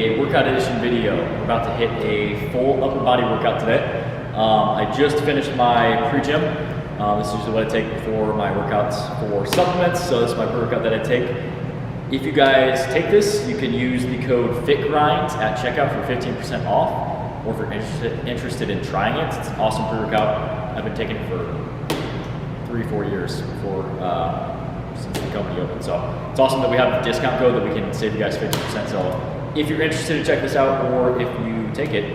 a workout edition video. We're about to hit a full upper body workout today. I just finished my pre-gym. This is usually what I take before my workouts for supplements, so this is my pre-workout that I take. If you guys take this, you can use the code FitGrind at checkout for 15% off, or if you're interested in trying it, it's an awesome pre-workout. I've been taking it for 3-4 years before since the company opened. So it's awesome that we have a discount code that we can save you guys 50%. So if you're interested in check this out, or if you take it,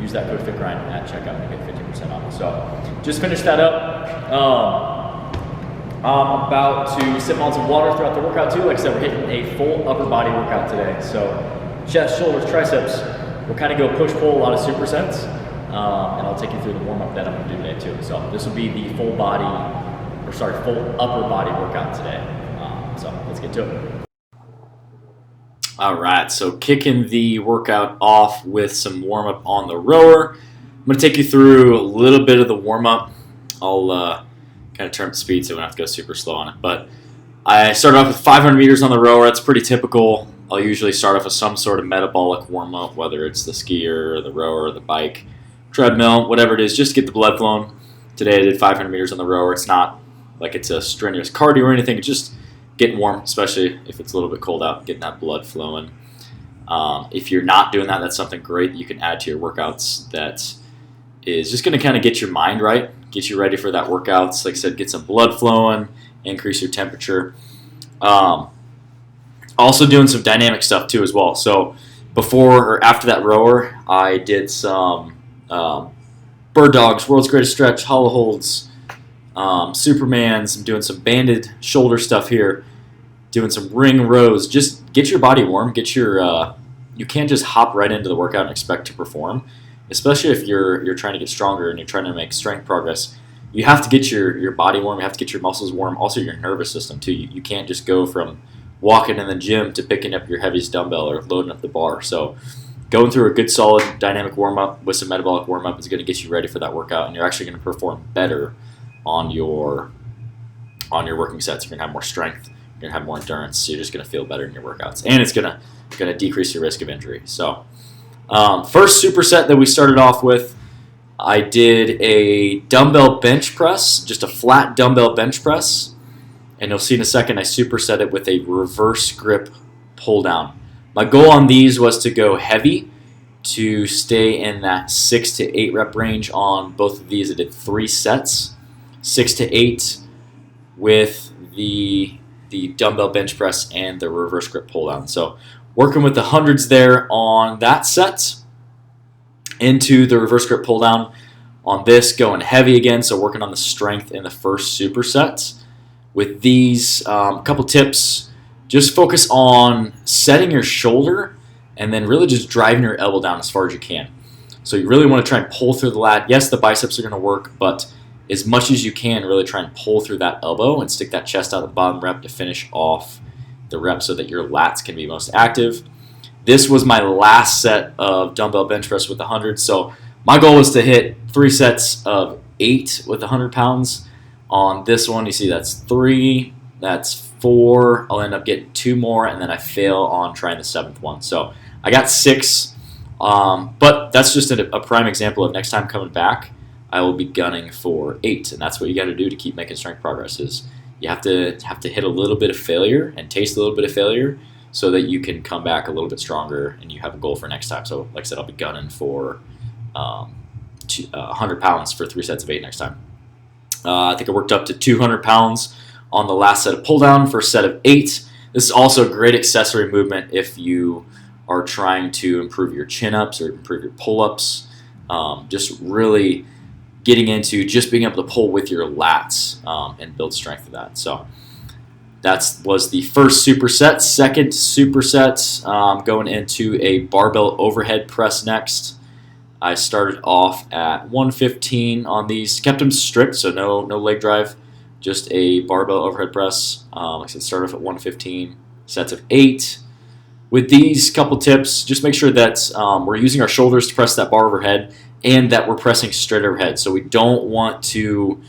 use that code FitGrind at checkout and get 50% off. So just finished that up. I'm about to sip on some water throughout the workout too. Like I said, we're hitting a full upper body workout today. So chest, shoulders, triceps. We'll kind of go push-pull, a lot of supersets. And I'll take you through the warm-up that I'm going to do today too. So this will be the full upper body workout today. So let's get to it. All right, so kicking the workout off with some warm-up on the rower. I'm going to take you through a little bit of the warm-up. I'll kind of turn up the speed so we don't have to go super slow on it. But I started off with 500 meters on the rower. That's pretty typical. I'll usually start off with some sort of metabolic warm-up, whether it's the skier, or the rower, or the bike, treadmill, whatever it is, just to get the blood flowing. Today I did 500 meters on the rower. It's not like it's a strenuous cardio or anything. It's just getting warm, especially if it's a little bit cold out, getting that blood flowing. If you're not doing that, that's something great that you can add to your workouts that is just going to kind of get your mind right, get you ready for that workout. Like I said, get some blood flowing, increase your temperature. Also doing some dynamic stuff too as well. So before or after that rower, I did some bird dogs, world's greatest stretch, hollow holds, Supermans. I'm doing some banded shoulder stuff here, doing some ring rows. Just get your body warm. Get your you can't just hop right into the workout and expect to perform, especially if you're trying to get stronger and you're trying to make strength progress. You have to get your body warm. You have to get your muscles warm. Also your nervous system too. You can't just go from walking in the gym to picking up your heaviest dumbbell or loading up the bar. So going through a good solid dynamic warm-up with some metabolic warm-up is going to get you ready for that workout, and you're actually going to perform better on your working sets. You're going to have more strength. You're going to have more endurance. So you're just going to feel better in your workouts, and it's going to decrease your risk of injury. So first superset that we started off with, I did a dumbbell bench press, just a flat dumbbell bench press, and you'll see in a second I superset it with a reverse grip pull down. My goal on these was to go heavy, to stay in that 6 to 8 rep range on both of these. I did 3 sets, 6 to 8 with the dumbbell bench press and the reverse grip pull down. So working with the hundreds there on that set, into the reverse grip pull down on this, going heavy again, so working on the strength in the first superset. With these, couple tips, just focus on setting your shoulder and then really just driving your elbow down as far as you can. So you really want to try and pull through the lat. Yes, the biceps are going to work, but as much as you can, really try and pull through that elbow and stick that chest out at the bottom rep to finish off the rep so that your lats can be most active. This was my last set of dumbbell bench press with 100. So my goal was to hit 3 sets of 8 with 100 pounds. On this one, you see that's 3, that's 4. I'll end up getting 2 more, and then I fail on trying the 7th one. So I got 6, but that's just a prime example of next time coming back, I will be gunning for 8, and that's what you got to do to keep making strength progress. Is you have to hit a little bit of failure and taste a little bit of failure so that you can come back a little bit stronger and you have a goal for next time. So like I said, I'll be gunning for 100 pounds for 3 sets of 8 next time. I think I worked up to 200 pounds on the last set of pull down for a set of 8. This is also a great accessory movement if you are trying to improve your chin-ups or improve your pull-ups. Just really getting into just being able to pull with your lats and build strength of that. So that was the first superset. Second superset, going into a barbell overhead press next. I started off at 115 on these, kept them strict, so no leg drive, just a barbell overhead press. Like I said, start off at 115, sets of 8. With these couple tips, just make sure that we're using our shoulders to press that bar overhead and that we're pressing straight overhead. So we don't want to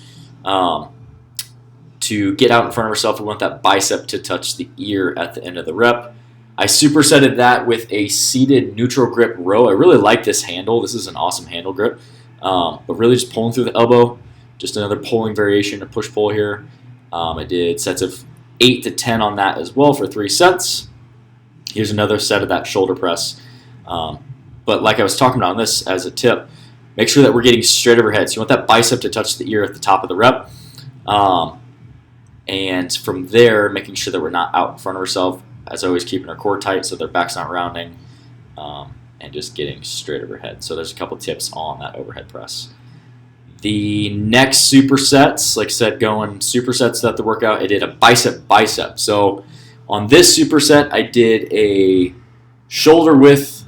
get out in front of ourselves. We want that bicep to touch the ear at the end of the rep. I supersetted that with a seated neutral grip row. I really like this handle. This is an awesome handle grip. But really just pulling through the elbow. Just another pulling variation, a push-pull here. I did sets of 8 to 10 on that as well for 3 sets. Here's another set of that shoulder press. But like I was talking about on this as a tip, make sure that we're getting straight overhead. So you want that bicep to touch the ear at the top of the rep. And from there, making sure that we're not out in front of ourselves. As always, keeping our core tight so their back's not rounding. And just getting straight overhead. So there's a couple tips on that overhead press. The next supersets, like I said, going supersets throughout the workout, I did a bicep. So on this superset, I did a shoulder width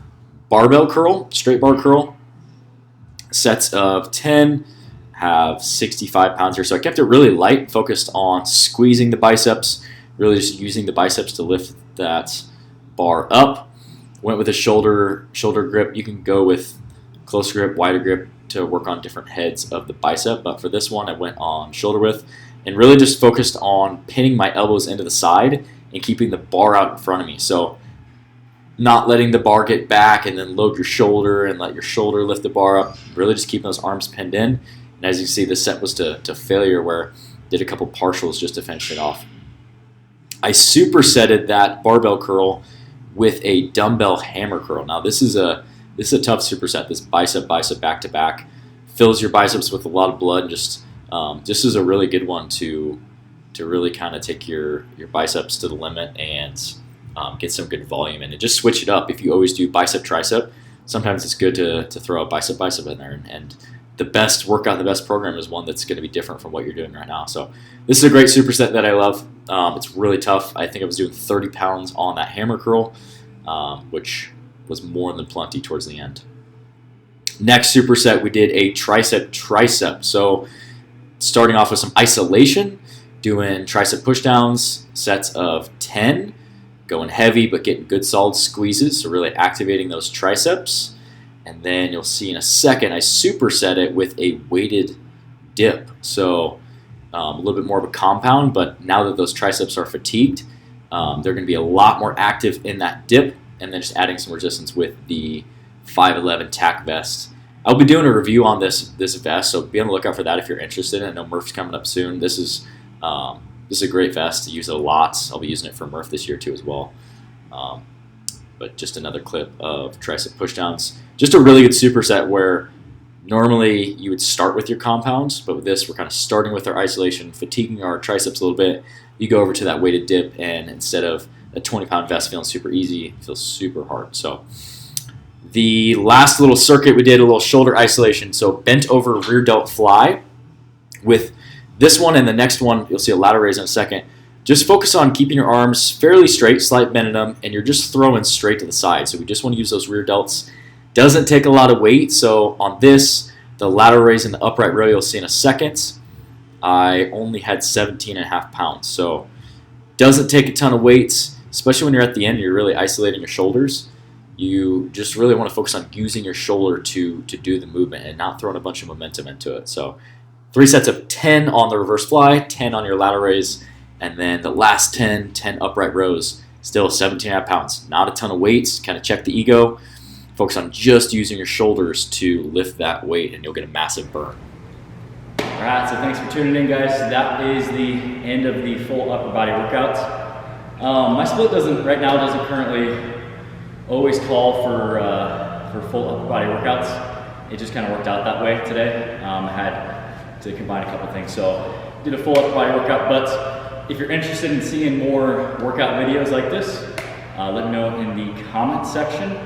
barbell curl, straight bar curl. Sets of 10, have 65 pounds here. So I kept it really light, focused on squeezing the biceps, really just using the biceps to lift that bar up. Went with a shoulder grip. You can go with close grip, wider grip to work on different heads of the bicep. But for this one, I went on shoulder width and really just focused on pinning my elbows into the side and keeping the bar out in front of me. So not letting the bar get back and then load your shoulder and let your shoulder lift the bar up. Really just keeping those arms pinned in. And as you see, this set was to failure where I did a couple partials just to finish it off. I supersetted that barbell curl with a dumbbell hammer curl. Now this is a tough superset. This bicep back to back fills your biceps with a lot of blood. Just is a really good one to really kind of take your biceps to the limit and get some good volume in it. Just switch it up. If you always do bicep tricep, sometimes it's good to throw a bicep in there. And the best workout, the best program is one that's going to be different from what you're doing right now. So this is a great superset that I love. It's really tough. I think I was doing 30 pounds on that hammer curl, which was more than plenty towards the end. Next superset, we did a tricep. So starting off with some isolation, doing tricep pushdowns, sets of 10, going heavy but getting good solid squeezes, so really activating those triceps. And then you'll see in a second, I superset it with a weighted dip. So a little bit more of a compound, but now that those triceps are fatigued, they're going to be a lot more active in that dip, and then just adding some resistance with the 511 tack vest. I'll be doing a review on this vest, so be on the lookout for that if you're interested. I know Murph's coming up soon. This is a great vest. I use it a lot. I'll be using it for Murph this year too as well. But just another clip of tricep pushdowns. Just a really good superset where normally you would start with your compounds, but with this we're kind of starting with our isolation, fatiguing our triceps a little bit. You go over to that weighted dip, and instead of a 20-pound vest feeling super easy, it feels super hard. So the last little circuit, we did a little shoulder isolation. So bent over rear delt fly. With this one and the next one, you'll see a lateral raise in a second. Just focus on keeping your arms fairly straight, slight bend in them, and you're just throwing straight to the side. So we just want to use those rear delts. Doesn't take a lot of weight. So on this, the lateral raise in the upright row, you'll see in a second, I only had 17.5 pounds. So doesn't take a ton of weight, especially when you're at the end and you're really isolating your shoulders. You just really want to focus on using your shoulder to do the movement and not throwing a bunch of momentum into it. So 3 sets of 10 on the reverse fly, 10 on your lateral raise, and then the last 10 upright rows, still 17.5 pounds. Not a ton of weight, kind of check the ego. Focus on just using your shoulders to lift that weight, and you'll get a massive burn. All right, so thanks for tuning in, guys. That is the end of the full upper body workout. My split right now doesn't currently always call for full upper body workouts. It just kind of worked out that way today. I had to combine a couple things, so did a full upper body workout. But if you're interested in seeing more workout videos like this, let me know in the comment section.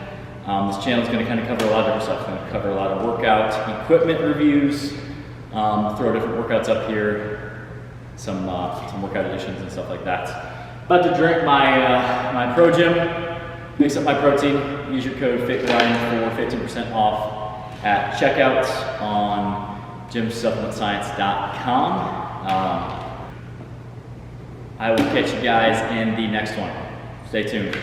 This channel is going to kind of cover a lot of different stuff. It's going to cover a lot of workout equipment reviews, throw different workouts up here, some workout additions and stuff like that. About to drink my Pro Gym, mix up my protein. Use your code FitGrind for 15% off at checkout on gymsupplementscience.com. I will catch you guys in the next one. Stay tuned.